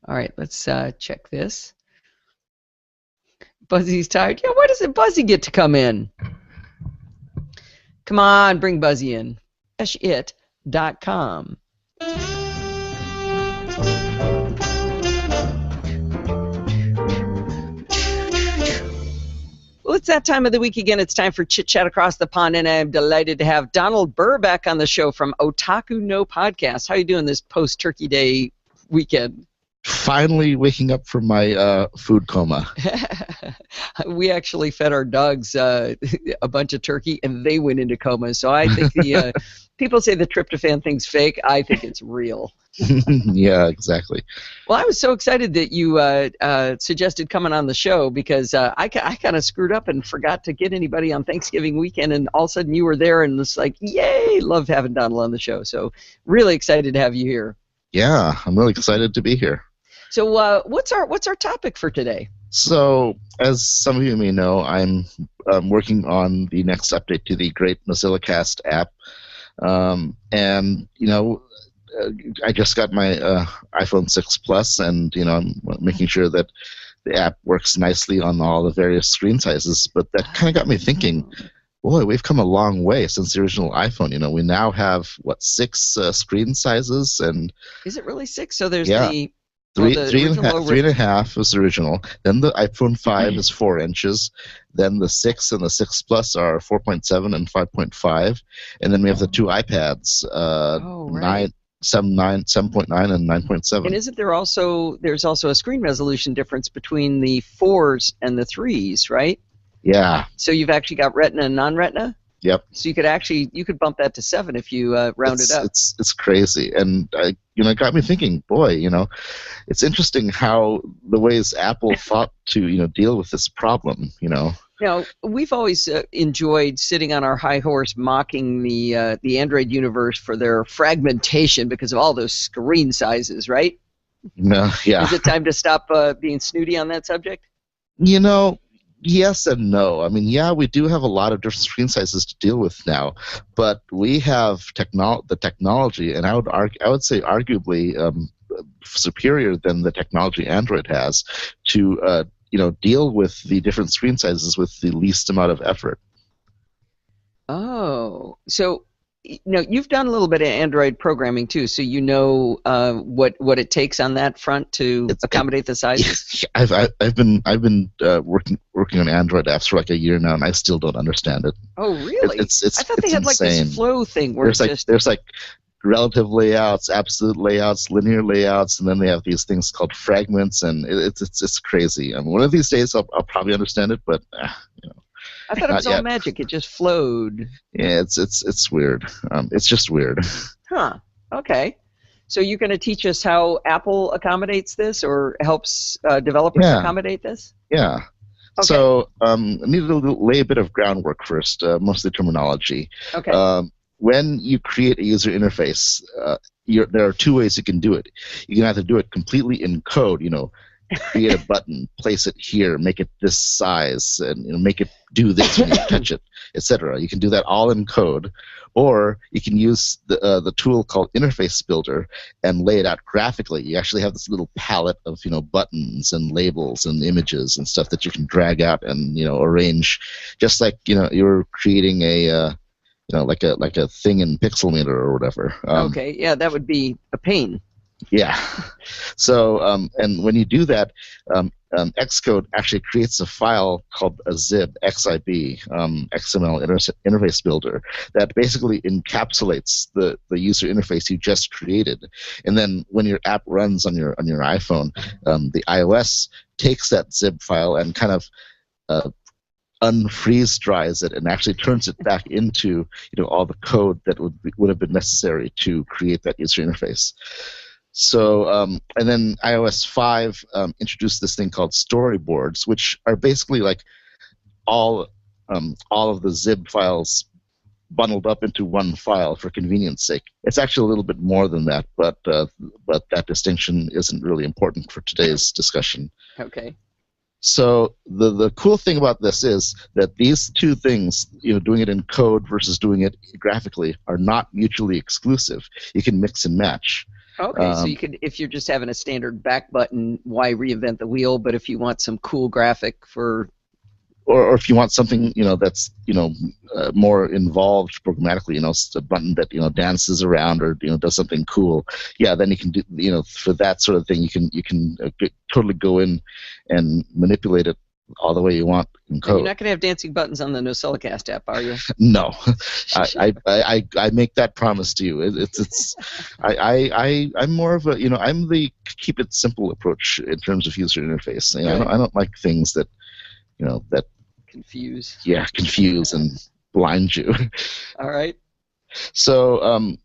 All right, let's check this. Buzzy's tired. Yeah, why doesn't Buzzy get to come in? Come on, bring Buzzy in. it.com. Well, it's that time of the week again. It's time for Chit Chat Across the Pond, and I'm delighted to have Donald Burr back on the show from Otaku No Podcast. How are you doing this post-Turkey Day weekend?
Finally waking up from my food coma.
We actually fed our dogs a bunch of turkey, and they went into coma. So I think the people say the tryptophan thing's fake. I think it's real.
Yeah, exactly.
Well, I was so excited that you suggested coming on the show because I kind of screwed up and forgot to get anybody on Thanksgiving weekend, and all of a sudden you were there, and it's like, yay! love having Donald on the show. So really excited to have you here.
Yeah, I'm really excited to be here.
So what's our topic for today?
So, as some of you may know, I'm working on the next update to the great NosillaCast app. And, I just got my iPhone 6 Plus, and, I'm making sure that the app works nicely on all the various screen sizes. But that kind of got me thinking, boy, we've come a long way since the original iPhone. We now have, 6 screen sizes? And
is it really 6? So there's
yeah.
the...
Three and a half was the original. Then the iPhone 5 is 4 inches. Then the 6 and the 6 Plus are 4.7 and 5.5. And then we have the 2 iPads, 7.9 and 9.7.
And isn't there's also a screen resolution difference between the 4s and the 3s, right?
Yeah.
So you've actually got Retina and non-Retina?
Yep.
So you could bump that to 7 if you round it up.
It's crazy, and it got me thinking. Boy, it's interesting how the ways Apple thought to deal with this problem.
Now we've always enjoyed sitting on our high horse, mocking the Android universe for their fragmentation because of all those screen sizes, right?
No, yeah.
Is it time to stop being snooty on that subject?
Yes and no. I mean, yeah, we do have a lot of different screen sizes to deal with now, but we have the technology, and I would say arguably superior than the technology Android has to deal with the different screen sizes with the least amount of effort.
Oh, so you've done a little bit of Android programming too, so you know what it takes on that front to accommodate the sizes.
I've been working on Android apps for like a year now, and I still don't understand it.
Oh, really?
I thought
they had
insane.
Like this flow thing where
there's relative layouts, absolute layouts, linear layouts, and then they have these things called fragments, and it's crazy. I mean, one of these days I'll probably understand it, but
I thought it was all magic. It just flowed.
Yeah, it's weird. It's just weird.
Huh. Okay. So you're going to teach us how Apple accommodates this, or helps developers accommodate this?
Yeah.
Okay.
So I need to lay a bit of groundwork first, mostly terminology.
Okay.
When you create a user interface, there are 2 ways you can do it. You can either do it completely in code, create a button, place it here, make it this size, and make it do this when you touch it, etc. You can do that all in code, or you can use the tool called Interface Builder and lay it out graphically. You actually have this little palette of buttons and labels and images and stuff that you can drag out and arrange, just like you're creating a like a thing in Pixelmator or whatever.
Okay, yeah, that would be a pain.
Yeah. So, and when you do that, Xcode actually creates a file called a xib, XIB, XML interface builder, that basically encapsulates the user interface you just created. And then when your app runs on your iPhone, the iOS takes that xib file and kind of unfreeze dries it and actually turns it back into all the code that would have been necessary to create that user interface. So, and then iOS 5 introduced this thing called storyboards, which are basically like all of the zib files bundled up into one file for convenience sake. It's actually a little bit more than that, but that distinction isn't really important for today's discussion.
Okay.
So the cool thing about this is that these 2 things, doing it in code versus doing it graphically, are not mutually exclusive. You can mix and match.
Okay, so you could, if you're just having a standard back button, why reinvent the wheel? But if you want some cool graphic for,
or if you want something that's more involved programmatically, it's a button that dances around or does something cool, then you can do for that sort of thing you can totally go in and manipulate it all the way you want in code.
You're not going to have dancing buttons on the NosillaCast app, are you?
No, I make that promise to you. I'm more of a I'm the keep it simple approach in terms of user interface. I don't like things that that
confuse.
Yeah, confuse and blind you.
All right.
So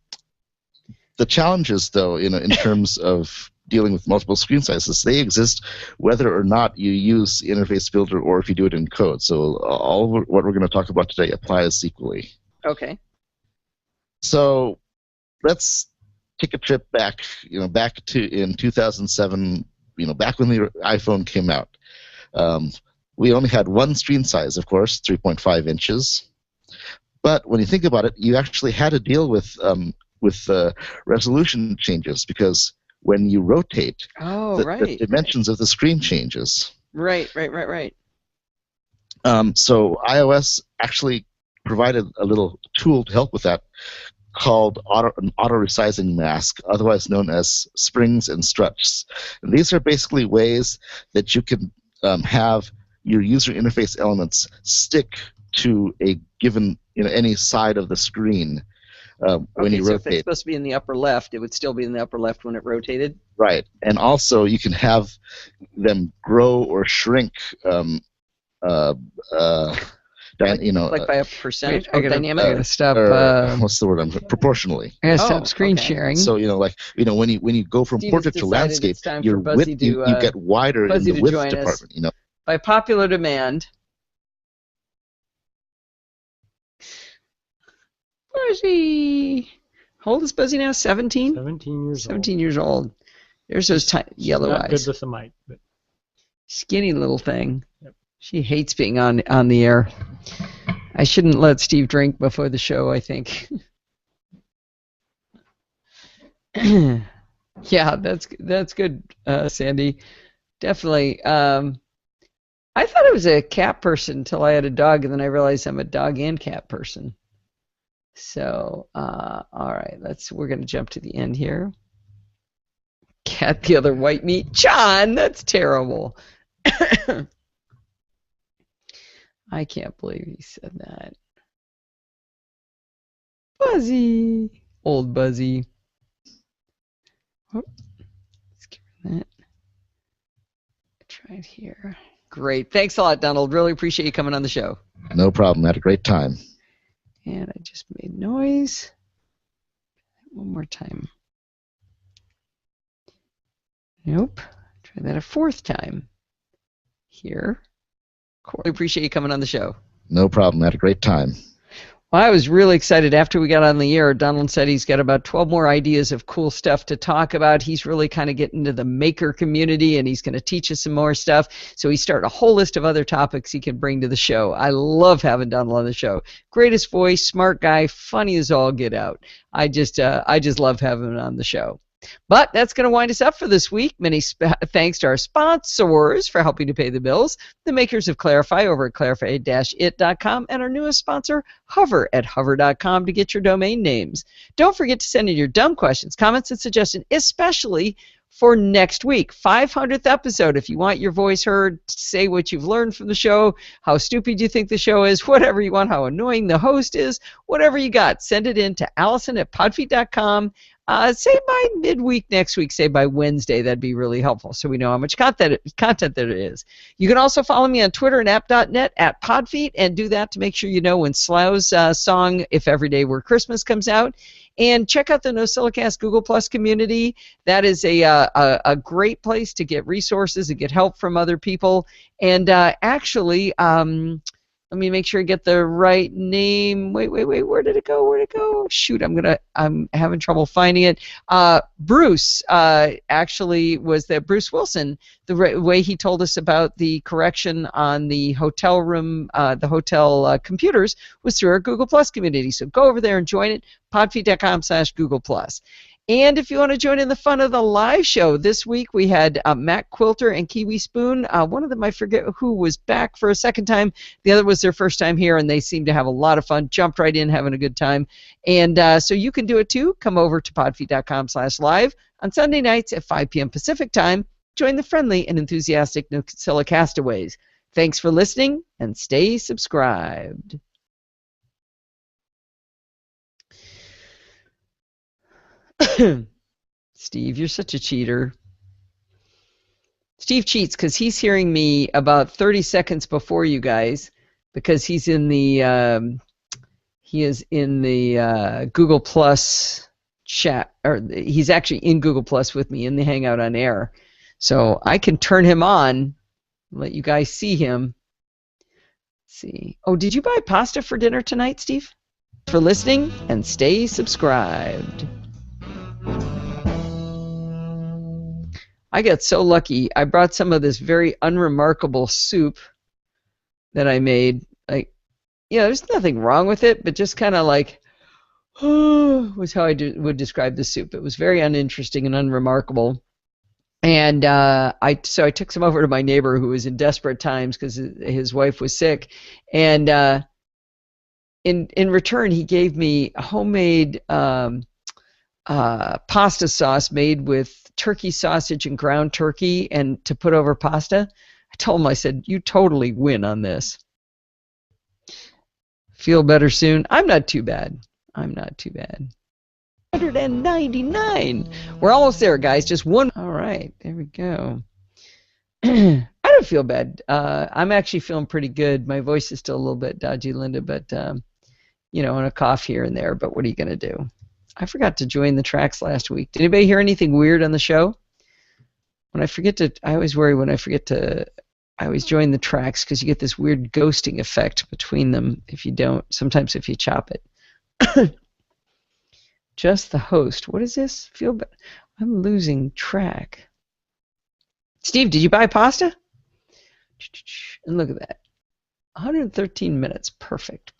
the challenges, though, in terms of dealing with multiple screen sizes, they exist whether or not you use the interface builder or if you do it in code. So all of what we're going to talk about today applies equally.
Okay.
So let's take a trip back, back to in 2007, back when the iPhone came out. We only had one screen size, of course, 3.5 inches. But when you think about it, you actually had to deal with resolution changes because when you rotate, the dimensions of the screen changes.
Right.
So iOS actually provided a little tool to help with that called an auto-resizing mask, otherwise known as springs and struts. And these are basically ways that you can have your user interface elements stick to a given, any side of the screen when you
so
rotate.
if it's supposed to be in the upper left, it would still be in the upper left when it rotated?
Right. And also you can have them grow or shrink
like by a percentage or dynamic?
I gotta
stop.
What's the word? Proportionally.
I gotta stop screen sharing.
So when you go from
Steve
portrait to landscape, your width you get wider in the width department.
By popular demand. Buzzy, how old is Buzzy now? 17.
17 years old.
17 years old. There's those yellow
not
eyes.
Good with the mic, but
skinny little thing.
Yep.
She hates being on the air. I shouldn't let Steve drink before the show, I think. Yeah, that's good, Sandy. Definitely. I thought I was a cat person until I had a dog, and then I realized I'm a dog and cat person. So, all right, we're gonna jump to the end here. Cat, the other white meat. John, that's terrible. I can't believe he said that. Buzzy, old Buzzy. Oh, let's get rid of that. Try it here. Great. Thanks a lot, Donald. Really appreciate you coming on the show.
No problem. Had a great time.
And I just made noise. One more time. Nope. Try that a fourth time. Here. Really appreciate you coming on the show.
No problem. Had a great time.
Well, I was really excited after we got on the air. Donald said he's got about 12 more ideas of cool stuff to talk about. He's really kind of getting into the maker community, and he's going to teach us some more stuff. So he's starting a whole list of other topics he can bring to the show. I love having Donald on the show. Greatest voice, smart guy, funny as all get out. I just love having him on the show. But that's going to wind us up for this week. Many thanks to our sponsors for helping to pay the bills, the makers of Clarify over at clarify-it.com, and our newest sponsor, Hover at hover.com, to get your domain names. Don't forget to send in your dumb questions, comments, and suggestions, especially for next week, 500th episode. If you want your voice heard, say what you've learned from the show, how stupid you think the show is, whatever you want, how annoying the host is, whatever you got, send it in to Allison@podfeet.com. Say by midweek next week, say by Wednesday. That'd be really helpful so we know how much content there is. You can also follow me on Twitter and app.net @podfeet, and do that to make sure you know when Slough's song, If Every Day Were Christmas, comes out. And check out the NosillaCast Google Plus community. That is a great place to get resources and get help from other people. And actually, let me make sure I get the right name. Wait, where did it go? Shoot, I'm having trouble finding it. Bruce actually was that Bruce Wilson. The way he told us about the correction on the hotel room, the hotel computers, was through our Google Plus community. So go over there and join it. Podfeet.com/Google Plus. And if you want to join in the fun of the live show, this week we had Matt Quilter and Kiwi Spoon. One of them, I forget who, was back for a second time. The other was their first time here, and they seemed to have a lot of fun, jumped right in, having a good time. And so you can do it too. Come over to podfeet.com/live on Sunday nights at 5 p.m. Pacific time. Join the friendly and enthusiastic NosillaCastaways castaways. Thanks for listening, and stay subscribed. Steve, you're such a cheater. Steve cheats because he's hearing me about 30 seconds before you guys, because he is in the Google Plus chat, or he's actually in Google Plus with me in the Hangout on Air. So I can turn him on, let you guys see him. Let's see. Oh, did you buy pasta for dinner tonight, Steve? for listening, and stay subscribed. I got so lucky. I brought some of this very unremarkable soup that I made. Like, there's nothing wrong with it, but just kind of like, was how I would describe the soup. It was very uninteresting and unremarkable. And I took some over to my neighbor who was in desperate times because his wife was sick, and in return he gave me a homemade pasta sauce made with turkey sausage and ground turkey and to put over pasta. I told him, I said, you totally win on this. Feel better soon? I'm not too bad. 199. We're almost there, guys. Just one. All right, there we go. I don't feel bad. I'm actually feeling pretty good. My voice is still a little bit dodgy, Linda, but and a cough here and there. But what are you going to do? I forgot to join the tracks last week. Did anybody hear anything weird on the show? When I forget to, I always worry when I forget to. I always join the tracks because you get this weird ghosting effect between them if you don't. Sometimes if you chop it. Just the host. What is this? Feel bad. I'm losing track. Steve, did you buy pasta? And look at that. 113 minutes. Perfect.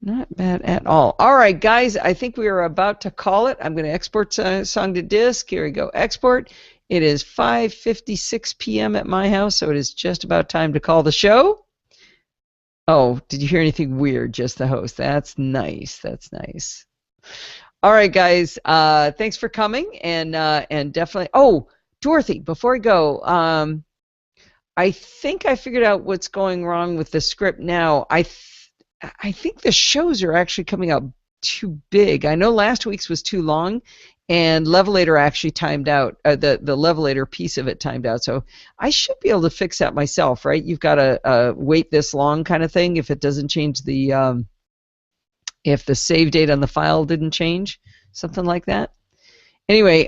Not bad at all. All right, guys, I think we are about to call it. I'm going to export song to disk. Here we go. Export. It is 5:56 p.m. at my house, so it is just about time to call the show. Oh, did you hear anything weird? Just the host. That's nice. All right, guys. Thanks for coming, and definitely. Oh, Dorothy, before I go, I think I figured out what's going wrong with the script now. I think the shows are actually coming out too big. I know last week's was too long, and Levelator actually timed out. The Levelator piece of it timed out, so I should be able to fix that myself, right? You've got to wait this long kind of thing if it doesn't change the if the save date on the file didn't change, something like that. Anyway,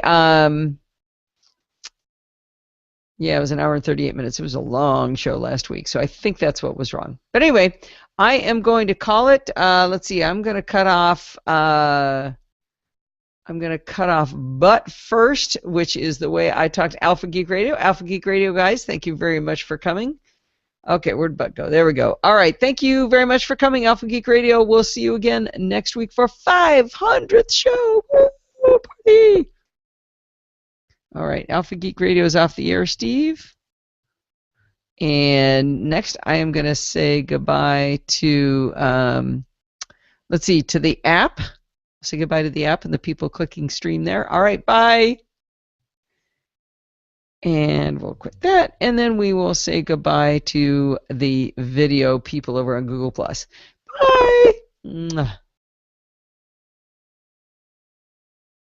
yeah, it was an hour and 38 minutes. It was a long show last week, so I think that's what was wrong. But anyway, I am going to call it. Let's see. I'm going to cut off. But first, which is the way I talk to Alpha Geek Radio. Alpha Geek Radio, guys, thank you very much for coming. Okay, where'd But go? There we go. All right, thank you very much for coming, Alpha Geek Radio. We'll see you again next week for 500th show. Woo, party! All right, Alpha Geek Radio is off the air, Steve. And next, I am going to say goodbye to, let's see, to the app. Say goodbye to the app and the people clicking stream there. All right, bye. And we'll quit that. And then we will say goodbye to the video people over on Google+. Bye. Mwah.